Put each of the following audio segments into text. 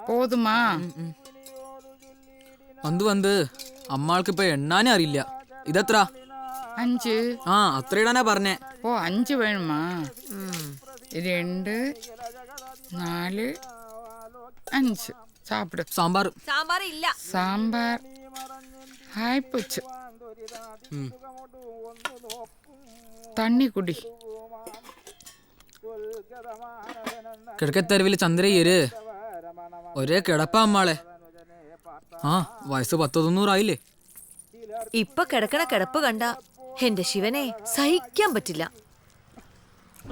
போதுமா? വന്ന് അമ്മാൾക്ക് ഇപ്പൊ എണ്ണാനേ അറിയില്ല. ഇതെത്ര? 5. ആ അത്ര ഇടാനാ പറഞ്ഞേ. ഓ 5 വേണമാ? 2 4 5. சாப்பிடு. സാമ്പാർ ഇല്ല. സാമ്പാർ ആയിപ്പോச்சு. തണ്ണി കുടി. കിഴക്കത്തെരുവില് ചന്ദ്രയ്യര് ഒരേ കിടപ്പാ അമ്മാളെ. ആ വയസ്സ് 190 ഇപ്പൊ കിടക്കണ കിടപ്പ് കണ്ട എന്റെ ശിവനെ സഹിക്കാൻ പറ്റില്ല.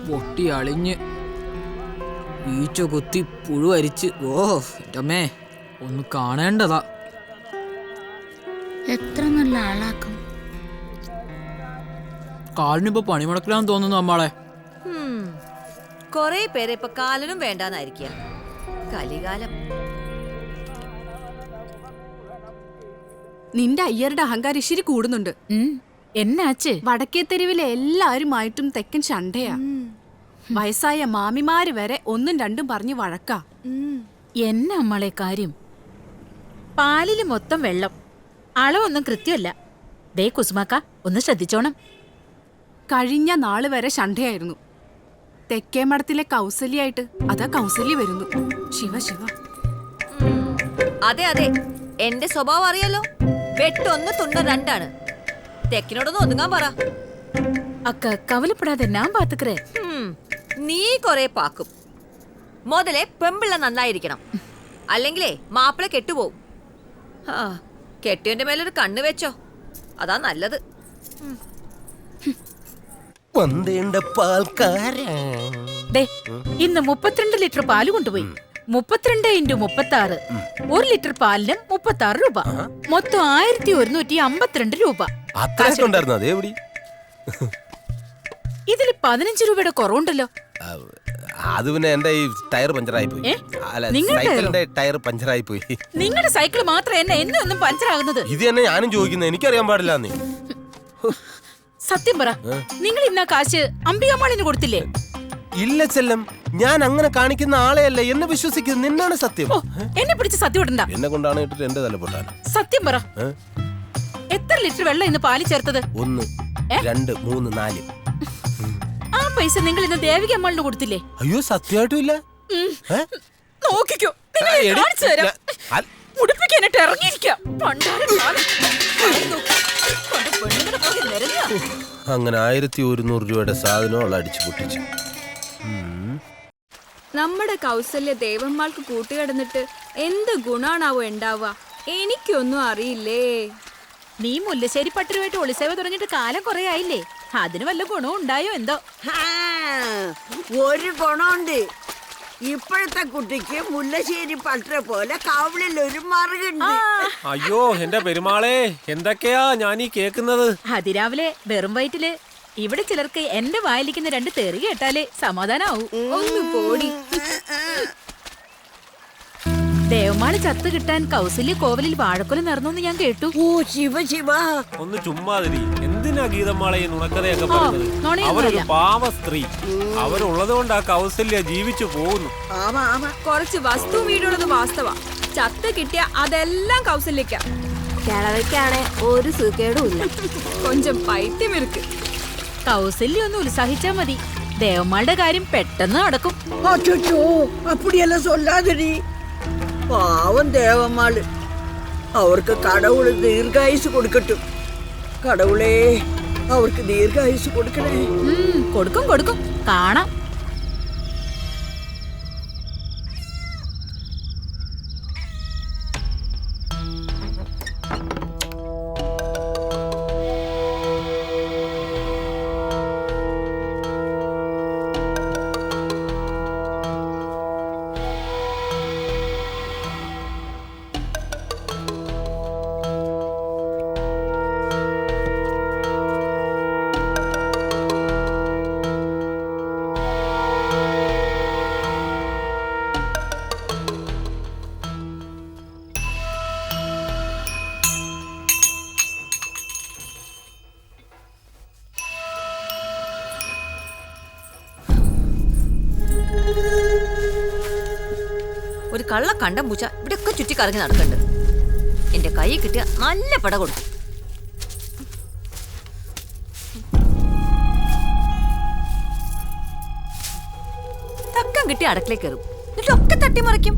പൊട്ടി അളിഞ്ഞ് ഈച്ച കുത്തി പുഴു അരിച്ച്. ഓ എന്റെ അമ്മേ, ഒന്ന് കാണേണ്ടതാ. എത്ര നല്ല ആളാക്കും. കാലിനിപ്പോ പണിമുടക്കിലാന്ന് തോന്നുന്നു അമ്മാളെ. കൊറേ പേരെ ഇപ്പൊ കാലനും വേണ്ടാന്നായിരിക്ക. കലികാലം. നിന്റെ അയ്യരുടെ അഹങ്കാരം ഇച്ചിരി കൂടുന്നുണ്ട്. എന്നാച്ച്? വടക്കേ തെരുവിലെ എല്ലാരുമായിട്ടും തെക്കൻ ശണ്ടയാ. വയസ്സായ മാമിമാര് വരെ 1ഉം 2ഉം പറഞ്ഞ് വഴക്കാ. എന്നെ അമ്മളെ കാര്യം. പാലില് മൊത്തം വെള്ളം, അളവൊന്നും കൃത്യമല്ല. ദേ കുസുമാക്ക, ഒന്ന് ശ്രദ്ധിച്ചോണം. കഴിഞ്ഞ നാള് വരെ ശണ്ടയായിരുന്നു. തെക്കേ മഠത്തിലെ കൗസല്യായിട്ട് അതാ കൗസല്യ വരുന്നു. ശിവ ശിവ. അതെ അതെ, എന്റെ സ്വഭാവം അറിയാലോ. വെട്ടൊന്ന് തുണ്ട 2ആണ്. തെക്കിനോടൊന്ന് ഒതുങ്ങാൻ പറ. അക്ക കവലപ്പെടാതെ ഞാൻ പാത്തുക്കറേ. നീ കൊറേ പാക്കും. മുതലേ പെമ്പിള്ള നന്നായിരിക്കണം, അല്ലെങ്കിലേ മാപ്പിള കെട്ടുപോകും. കെട്ടിയന്റെ മേലൊരു കണ്ണ് വെച്ചോ, അതാ നല്ലത്. ദേ ഇന്ന് 32 ലിറ്റർ പാല് കൊണ്ടുപോയി. 32 × 36 1 ലിറ്റർ പാലിന് 36 രൂപ. മൊത്തം 1152 രൂപ. ഇതിൽ 15 രൂപയുടെ കുറവുണ്ടല്ലോ. അത് പിന്നെ എന്റെ ഈ ടയർ പഞ്ചറായി പോയി. സൈക്കിളിന്റെ ടയർ പഞ്ചറായി പോയി. നിങ്ങളുടെ സൈക്കിൾ മാത്രം എന്നെ എന്നൊന്നും പഞ്ചറാകുന്നത്. ഇത് തന്നെ ഞാനും ചോദിക്കുന്നത്, എനിക്കറിയാൻ പാടില്ല. സത്യം പറ, നിങ്ങൾ ഇന്ന കാശ് അമ്പികമാളിന് കൊടുത്തില്ലേ? ഇല്ല ചെല്ലം, ഞാൻ അങ്ങനെ കാണിക്കുന്ന ആളെയല്ല. എന്നെ വിശ്വസിക്കുന്നത്, നിന്നാണ് സത്യം. എന്നെ പിടിച്ച് സത്യം ഇടണ്ട. എന്നെ കൊണ്ടാണ് ഇട്ടിട്ട് എന്റെ തല പൊട്ടാൻ. സത്യം പറ, എത്ര ലിറ്റർ വെള്ളം ഇന്ന് പാലി ചേർത്തത്? 1 2 3 4. ആ പൈസ നിങ്ങൾ ഇന്ന് ദേവിക അമ്മാളിന് കൊടുത്തില്ലേ? അയ്യോ സത്യമായിട്ടും ഇല്ല. നോക്കിക്കോ, കാണിച്ചു തരാം. ഉടുപ്പിക്കാനായിട്ട് ഇറങ്ങിയിരിക്കാം. അങ്ങനെ 1100 രൂപയുടെ സാധനം അവൾ അടിച്ചു പൊട്ടിച്ചു. നമ്മുടെ കൗസല്യ ദേവന്മാർക്ക് കൂട്ടുകിടന്നിട്ട് എന്ത് ഗുണാണാവോ ഉണ്ടാവുക? എനിക്കൊന്നും അറിയില്ലേ. നീ മുല്ലശ്ശേരി പട്ടരുമായിട്ട് ഒളിസേവ തുടങ്ങിയിട്ട് കാലം കുറെ ആയില്ലേ? അതിന് വല്ല ഗുണവും ഉണ്ടായോ എന്തോ? ഒരു ഗുണമുണ്ട്. ഇപ്പോഴത്തെ കുട്ടിക്ക് മുല്ലശ്ശേരി പട്ടര പോലെ കവിളിൽ ഒരു മറുകുണ്ട്. അയ്യോ എന്റെ പെരുമാളെ, എന്തൊക്കെയാ ഞാൻ ഈ കേക്കുന്നത്? അതിരാവിലെ വെറും വയറ്റില് ഇവിടെ ചിലർക്ക് എന്റെ വായിലിരിക്കുന്ന 2 തെറി കേട്ടാലേ സമാധാനാവൂ. ഒന്ന് പോടി. ദേവമാള് ചത്ത് കിട്ടാൻ കൗസല്യ കോവലിൽ വാഴക്കൊല നടന്നു ഞാൻ കേട്ടു. ഓ ശിവ ശിവ. ഒന്ന് ചുമ്മാതിരി. എന്തിനാ ഗീതമാളെ നുണക്കഥയൊക്കെ പറയുന്നത്? അവരൊരു പാവ സ്ത്രീ. അവരുള്ളത് കൊണ്ട് ആ കൗസല്യ ജീവിച്ചു പോകുന്നു. കുറച്ച് വസ്തു വീടുള്ളത് വാസ്തവ. ചത്ത് കിട്ടിയ അതെല്ലാം കൗസല്യക്ക. കിളവയ്ക്കാണെ ഒരു സുഖേടും ഇല്ല. കൊഞ്ചം പൈത്യം ഇருக்கு. കൗസല്യ ഒന്ന് ഉത്സാഹിച്ചാ മതി, ദേവമാളുടെ കാര്യം പെട്ടെന്ന് നടക്കും. അച്ചോ, അപ്പടിയെല്ലാം சொல்லாதடி. പാവം ദേവന്മാള്. അവർക്ക് കടവുള് ദീർഘായുസ് കൊടുക്കട്ടും. കടവുളേ, അവർക്ക് ദീർഘായുസ് കൊടുക്കണേ. കൊടുക്കും കൊടുക്കും, കാണാം. ഒരു കള്ള കണ്ടം പൂച്ച ഇവിടെയൊക്കെ ചുറ്റിക്കറങ്ങി നടക്കുന്നുണ്ട്. എന്റെ കൈ കിട്ടിയ നല്ല പട കൊടുക്കും. തക്കം കിട്ടി അടുക്കളയിൽ കയറും, എന്നിട്ടൊക്കെ തട്ടിമറിക്കും.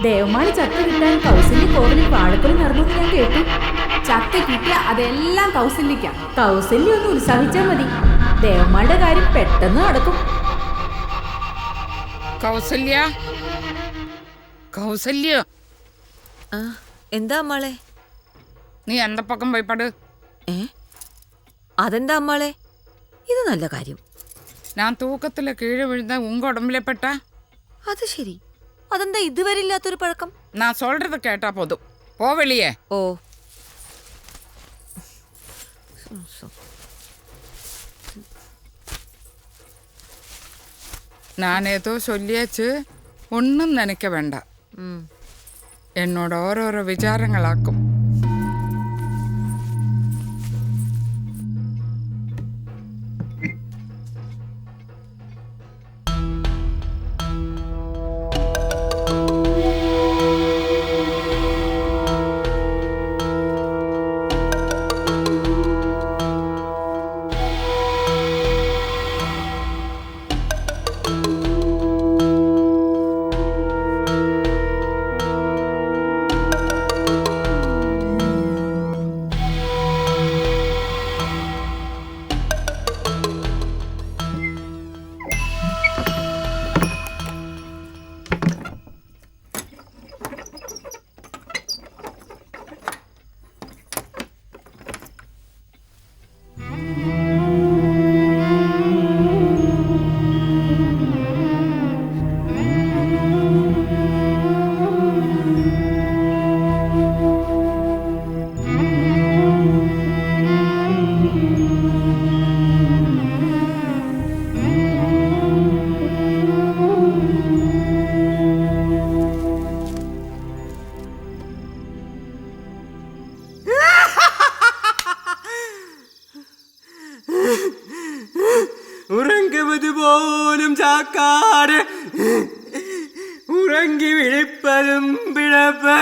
ദേവമാളി ചത്ത കിട്ടാൻ കൗസല്യ കോവിലിൽ പാടക്കലും നടന്നു ഞാൻ കേട്ടു. ചത്ത കിട്ടിയ അതെല്ലാം കൗസല്യക്കാം. കൗസല്യ ഒന്ന് ഉത്സാഹിച്ചാൽ മതി, ദേവമാളുടെ കാര്യം പെട്ടെന്ന് നടക്കും. കൗസല്യ, കൗസല്യ, എന്താ അമ്മാളെ? നീ എന്ത പക്കം പോയിപ്പാട്? അതെന്താ അമ്മാളെ? ഇത് നല്ല കാര്യം. ഞാൻ തൂക്കത്തിലെ കീഴ് വീഴുന്ന ഉങ്ക ഉടമ്പിലെ പെട്ട. അത് ശരി, അതെന്താ ഇതുവരെ ഇല്ലാത്തൊരു പഴക്കം? ഞാൻ சொல்றது കേട്ടാ പോതും. പോ വെളിയേ. ഓ, ഞാനേതോ ചൊല്ലിയച്ച് ഒന്നും നനയ്ക്ക വേണ്ട. എന്നോട് ഓരോരോ വിചാരങ്ങളാക്കും. ഉറങ്ങുന്നത് പോലും ചാക്കാട്, ഉറങ്ങി വിളിപ്പതും പിഴപ്പ്.